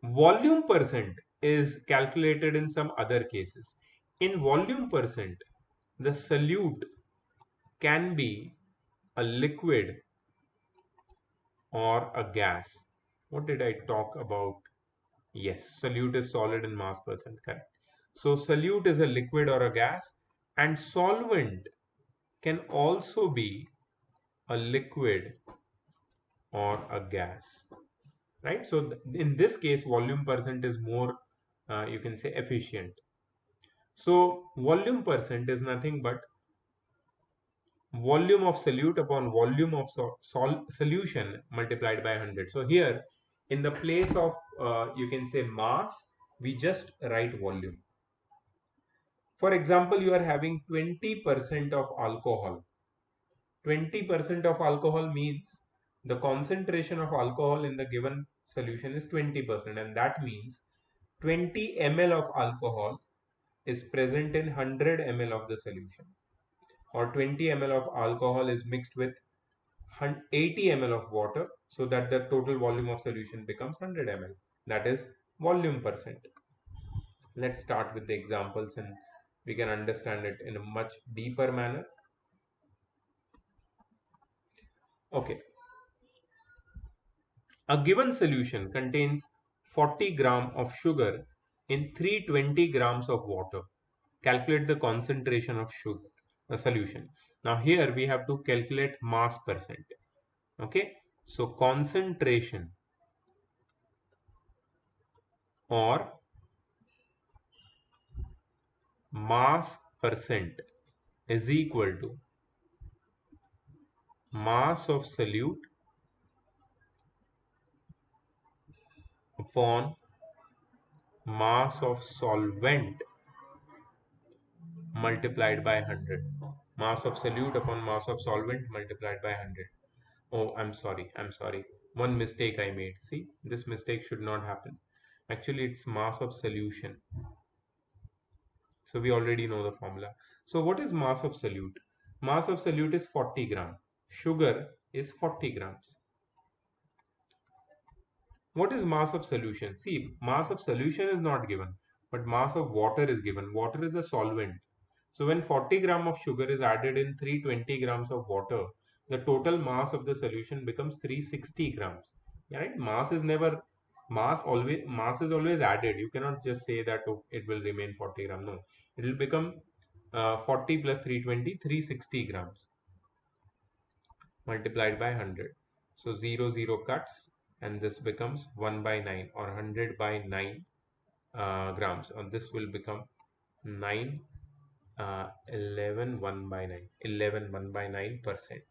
A: Volume percent is calculated in some other cases. In volume percent, the solute can be a liquid or a gas. What did I talk about? Yes, solute is solid in mass percent, correct. So solute is a liquid or a gas, and solvent can also be a liquid or a gas, right? So in this case, volume percent is more, you can say, efficient. So volume percent is nothing but volume of solute upon volume of solution multiplied by 100. So here, in the place of you can say mass, we just write volume. For example, you are having 20% of alcohol. 20% of alcohol means the concentration of alcohol in the given solution is 20%, and that means 20 ml of alcohol is present in 100 ml of the solution, or 20 ml of alcohol is mixed with 80 ml of water so that the total volume of solution becomes 100 ml. That is volume percent. Let's start with the examples and we can understand it in a much deeper manner. Okay, a given solution contains 40 gram of sugar in 320 grams of water. Calculate the concentration of sugar, a solution. Now here we have to calculate mass percent. Okay, so concentration or mass percent is equal to mass of solute upon mass of solvent multiplied by 100. Mass of solute upon mass of solvent multiplied by 100. Oh, I'm sorry. One mistake I made. See, this mistake should not happen. Actually, it's mass of solution. So we already know the formula. So what is mass of solute? Mass of solute is 40 gram. Sugar is 40 grams. What is mass of solution? See, mass of solution is not given, but mass of water is given. Water is a solvent. So when 40 gram of sugar is added in 320 grams of water, the total mass of the solution becomes 360 grams. Right? Mass is always added. You cannot just say that oh, it will remain 40 gram. No, it will become 40 plus 320, 360 grams multiplied by 100. So 0 cuts and this becomes 1 by 9 or 100 by 9 grams, and this will become 9 11 1 by 9, 11 1 by 9%,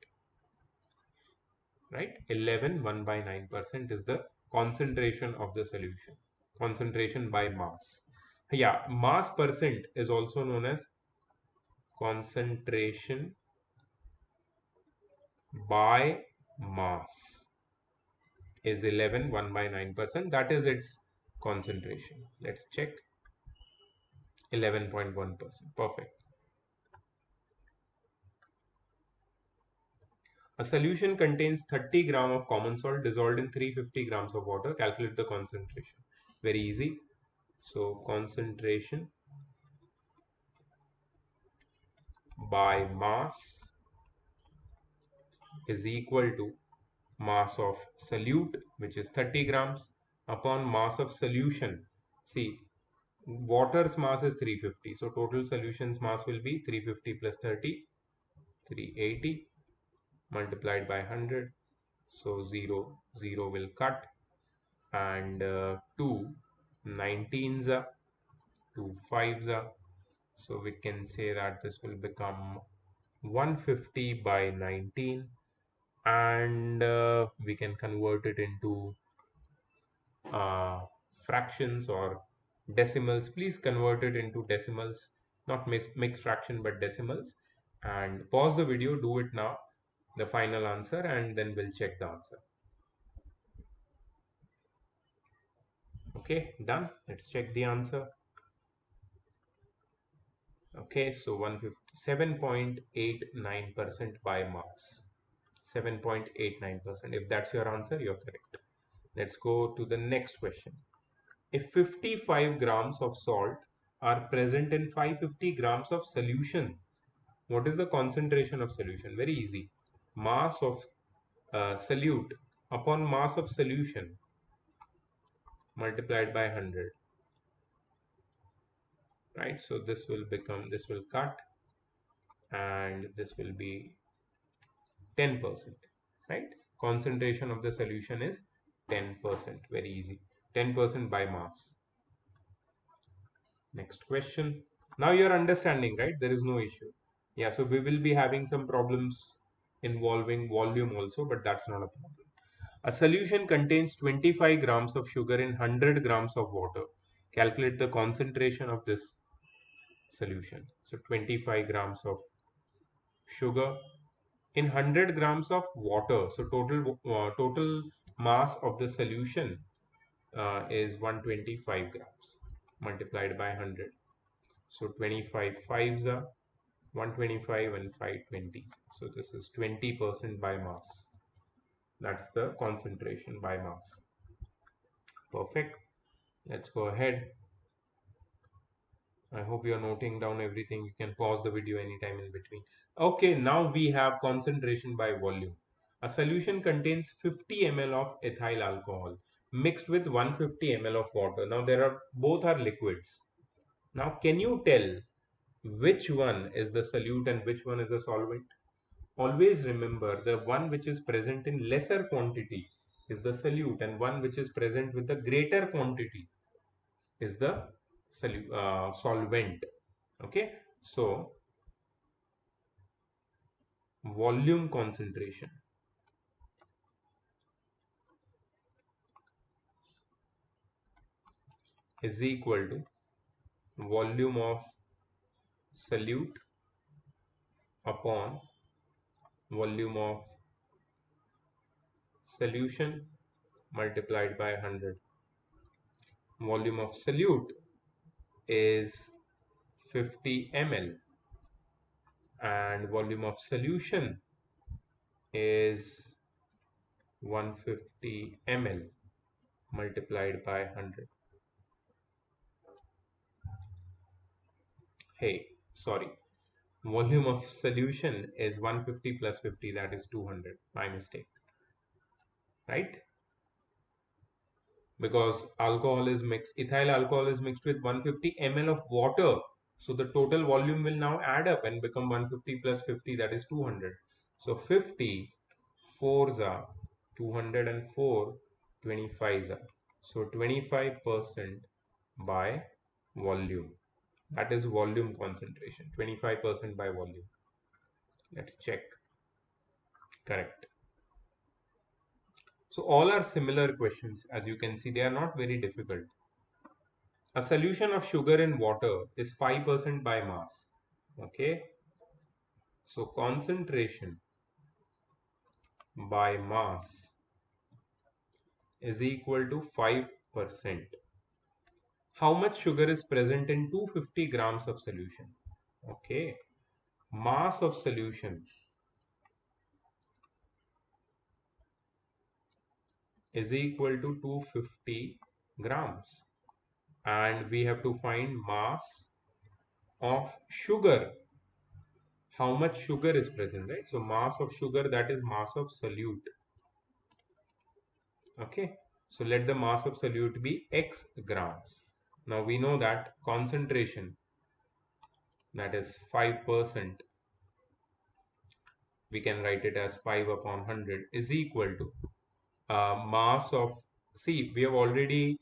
A: right? 11 1 by 9% is the concentration of the solution, concentration by mass. Yeah, mass percent is also known as concentration by mass, is 11 1 by 9%. That is its concentration. Let's check. 11.1%. Perfect. A solution contains 30 gram of common salt dissolved in 350 grams of water. Calculate the concentration. Very easy. So concentration by mass is equal to mass of solute, which is 30 grams, upon mass of solution. See, water's mass is 350. So total solution's mass will be 350 plus 30, 380 multiplied by 100. So 0 will cut, and 2 19s are 2 5s are, so we can say that this will become 150 by 19, and we can convert it into uh, fractions or decimals. Please convert it into decimals, not mixed fraction but decimals, and pause the video, do it now, the final answer, and then we'll check the answer. Okay, done. Let's check the answer. Okay, so 157.89% by mass. 7.89%. If that's your answer, you're correct. Let's go to the next question. If 55 grams of salt are present in 550 grams of solution, what is the concentration of solution? Very easy. Mass of solute upon mass of solution multiplied by 100. Right? So this will cut, and this will be 10%, right? Concentration of the solution is 10%. Very easy. 10% by mass. Next question. Now you're understanding, right? There is no issue. Yeah, so we will be having some problems involving volume also, but that's not a problem. A solution contains 25 grams of sugar in 100 grams of water. Calculate the concentration of this solution. So 25 grams of sugar in 100 grams of water. So total mass of the solution is 125 grams multiplied by 100. So 25 fives are 125 and 5 20s. So this is 20% by mass. That's the concentration by mass. Perfect. Let's go ahead. I hope you're noting down everything. You can pause the video anytime in between. Okay, now we have concentration by volume. A solution contains 50 ml of ethyl alcohol mixed with 150 ml of water. Now there are both are liquids. Now can you tell which one is the solute and which one is the solvent? Always remember the one which is present in lesser quantity is the solute and one which is present with the greater quantity is the solvent. Okay, so volume concentration is equal to volume of solute upon volume of solution multiplied by 100. Volume of solute is 50 ml and volume of solution is 150 ml multiplied by 100. Hey, sorry. Volume of solution is 150 plus 50, that is 200. My mistake, right? Because alcohol is mixed, ethyl alcohol is mixed with 150 ml of water. So the total volume will now add up and become 150 plus 50, that is 200. So 50 fours are 200 and 4 25s are. So 25% by volume. That is volume concentration. 25% by volume. Let's check. Correct. So all are similar questions. As you can see, they are not very difficult. A solution of sugar in water is 5% by mass. Okay. So concentration by mass is equal to 5%. How much sugar is present in 250 grams of solution? Okay. Mass of solution is equal to 250 grams. And we have to find mass of sugar. How much sugar is present, right? So mass of sugar, that is mass of solute. Okay, so let the mass of solute be x grams. Now we know that concentration, that is 5%, we can write it as 5 upon 100 is equal to mass of, see we have already,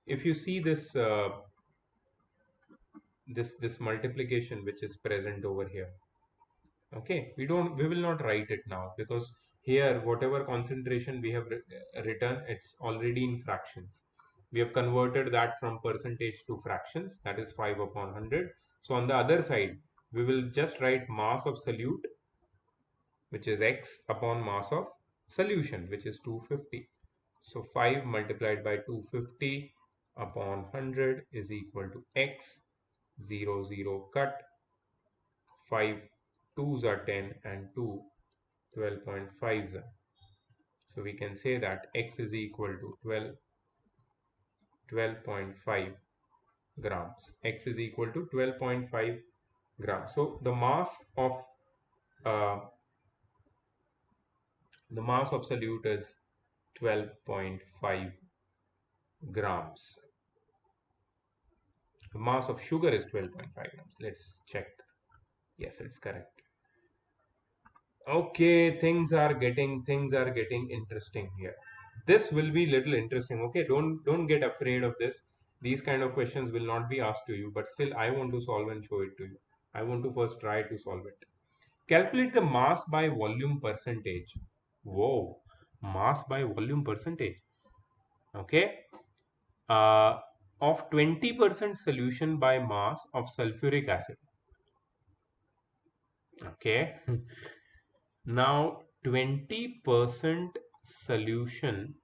A: if you see this this multiplication which is present over here. Okay, we will not write it now because here whatever concentration we have written, it's already in fractions. We have converted that from percentage to fractions, that is 5 upon 100. So on the other side we will just write mass of solute, which is x, upon mass of solution, which is 250. So 5 multiplied by 250 upon 100 is equal to x. 0 0 cut, 5 2s are 10 and 2 12.5s are. So we can say that x is equal to 12.5 grams. X is equal to 12.5 grams. So uh, the mass of solute is 12.5 grams. The mass of sugar is 12.5 grams. Let's check. Yes, it's correct. Okay, things are getting interesting here. This will be little interesting. Okay, don't get afraid of this. These kind of questions will not be asked to you, but still I want to solve and show it to you. I want to first try to solve it. Calculate the mass by volume percentage. Whoa, mass by volume percentage. Okay, uh, of 20% solution by mass of sulfuric acid. Okay, now 20% solution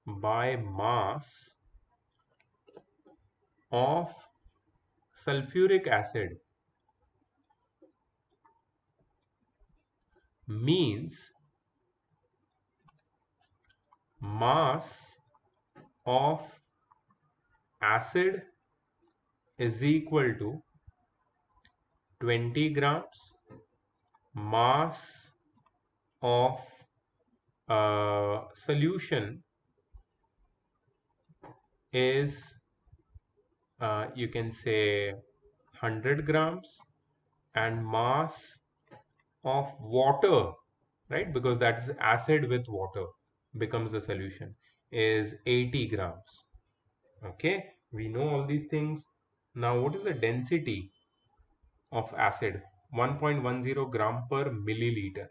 A: by mass of sulfuric acid means mass of acid is equal to 20 grams, mass of solution is you can say 100 grams, and mass of water, right, because that is acid with water becomes the solution, is 80 grams. Okay, we know all these things. Now what is the density of acid? 1.10 gram per milliliter.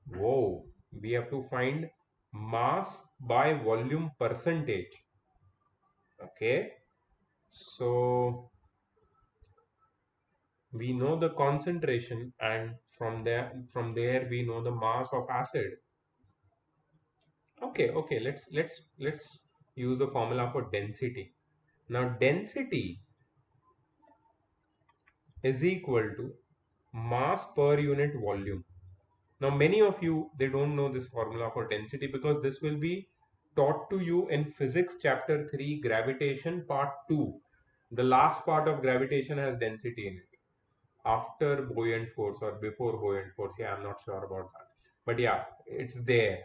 A: Whoa, we have to find mass by volume percentage. Okay, so we know the concentration, and from there we know the mass of acid. Okay, let's use the formula for density. Now density is equal to mass per unit volume. Now many of you, they don't know this formula for density because this will be taught to you in physics chapter 3 gravitation part 2. The last part of gravitation has density in it, after buoyant force or before buoyant force. Yeah, I'm not sure about that, but yeah, it's there.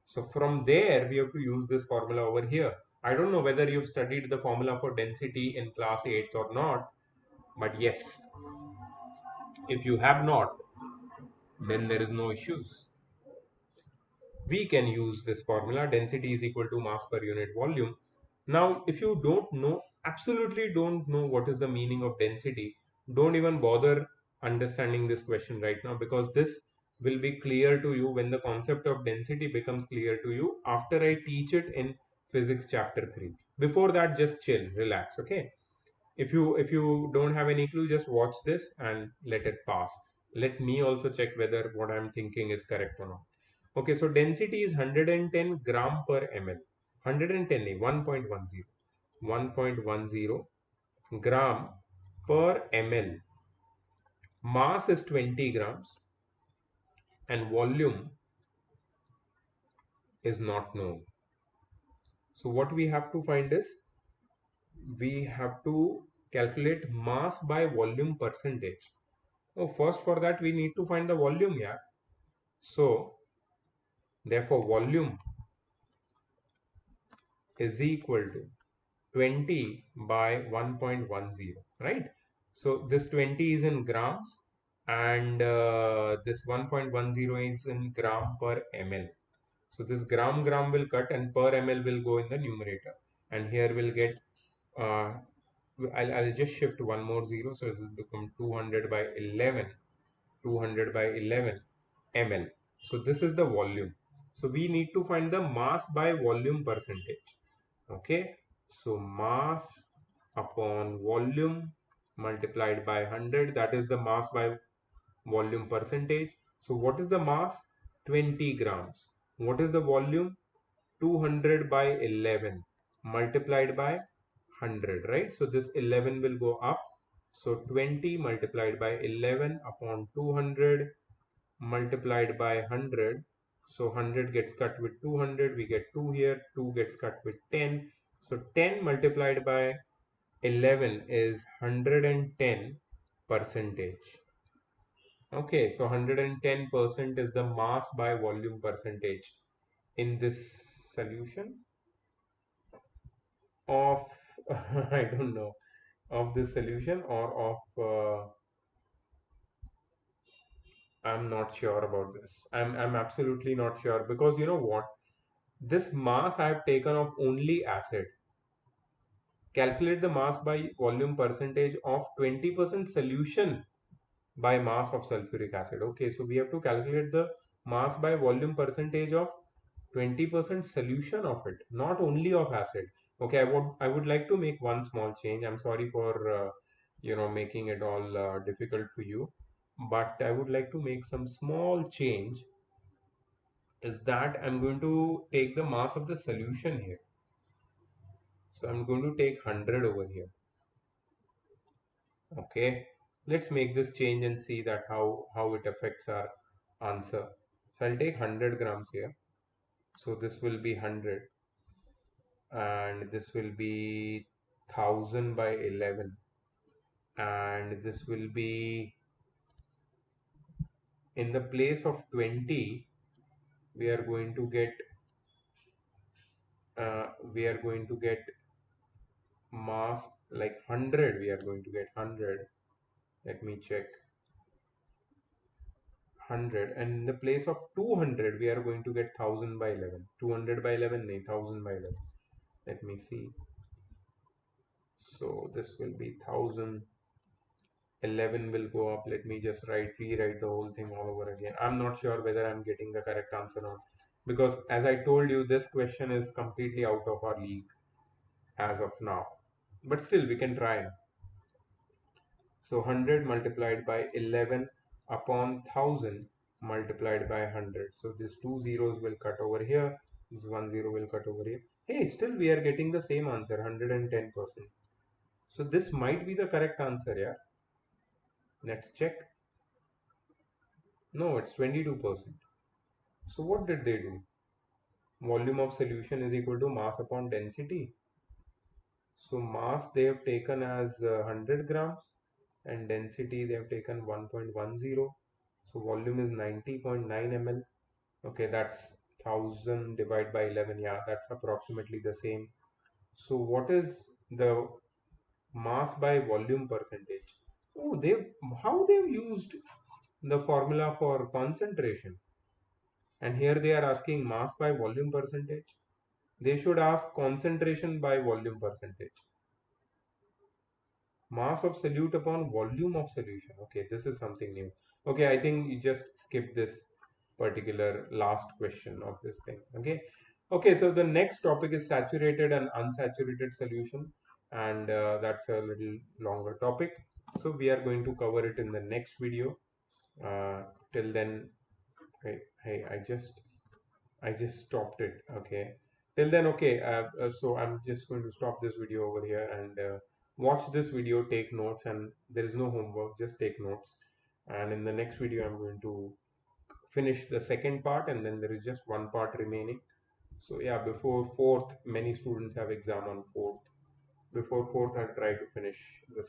A: So from there we have to use this formula over here. I don't know whether you've studied the formula for density in class 8 or not, but yes, if you have not, then there is no issues. We can use this formula, density is equal to mass per unit volume. Now if you don't know, absolutely don't know what is the meaning of density, don't even bother understanding this question right now, because this will be clear to you when the concept of density becomes clear to you after I teach it in physics chapter 3. Before that, just chill, relax. Okay, if you don't have any clue, just watch this and let it pass. Let me also check whether what I'm thinking is correct or not. Okay, so density is 110 gram per ml. 110, 1.10, 1.10 gram per ml. Mass is 20 grams and volume is not known. So what we have to find is, we have to calculate mass by volume percentage. Oh, first for that we need to find the volume, yeah. So therefore volume is equal to 20 by 1.10, right? So this 20 is in grams, and this 1.10 is in gram per ml. So this gram will cut and per ml will go in the numerator, and here we'll get uh, I'll just shift one more zero, so it will become 200 by 11, 200 by 11 ml. So this is the volume. So we need to find the mass by volume percentage. Okay, so mass upon volume multiplied by 100, that is the mass by volume percentage. So what is the mass? 20 grams. What is the volume? 200 by 11 multiplied by 100, right? So this 11 will go up. So 20 multiplied by 11 upon 200 multiplied by 100. So 100 gets cut with 200, we get 2 here, 2 gets cut with 10. So 10 multiplied by 11 is 110 percentage. Okay, so 110% is the mass by volume percentage in this solution of I don't know, of this solution, or of I'm not sure about this. I'm absolutely not sure, because you know what? This mass I have taken of only acid. Calculate the mass by volume percentage of 20% solution by mass of sulfuric acid. Okay, so we have to calculate the mass by volume percentage of 20% solution of it, not only of acid. Okay, I would like to make one small change. I'm sorry for making it all difficult for you, but I would like to make some small change. Is that I'm going to take the mass of the solution here. So I'm going to take 100 over here. Okay, let's make this change and see that how it affects our answer. So I'll take 100 grams here. So this will be 100, and this will be 1000 by 11, and this will be in the place of 20. We are going to get we are going to get mass like 100. We are going to get 100. Let me check. 100, and in the place of 200 we are going to get 1000 by 11. 200 by 11, no, 1000 by 11. Let me see. So this will be 1000. 11 will go up. Let me just rewrite the whole thing all over again. I'm not sure whether I'm getting the correct answer or not, because as I told you, this question is completely out of our league as of now, but still we can try. So 100 multiplied by 11 upon 1000 multiplied by 100. So these two zeros will cut over here. This one zero will cut over here. Hey, still we are getting the same answer, 110%. So this might be the correct answer, yeah. Let's check. No, it's 22%. So what did they do? Volume of solution is equal to mass upon density. So mass they have taken as 100 grams, and density they have taken 1.10. So volume is 90.9 ml. Okay, that's 1000 divided by 11. Yeah, that's approximately the same. So what is the mass by volume percentage? Oh, how they've used the formula for concentration, and here they are asking mass by volume percentage. They should ask concentration by volume percentage. Mass of solute upon volume of solution. Okay, this is something new. Okay, I think you just skip this particular last question of this thing. Okay. Okay, so the next topic is saturated and unsaturated solution, and that's a little longer topic. So we are going to cover it in the next video. Till then, hey, I just stopped it. Okay. Till then, okay. So I'm just going to stop this video over here and watch this video, take notes, and there is no homework, just take notes. And in the next video, I'm going to finish the second part, and then there is just one part remaining. So yeah, before fourth, many students have exam on fourth. Before fourth, I'll try to finish this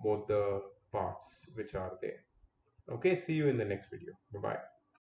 A: both the parts which are there. Okay, see you in the next video. Bye bye.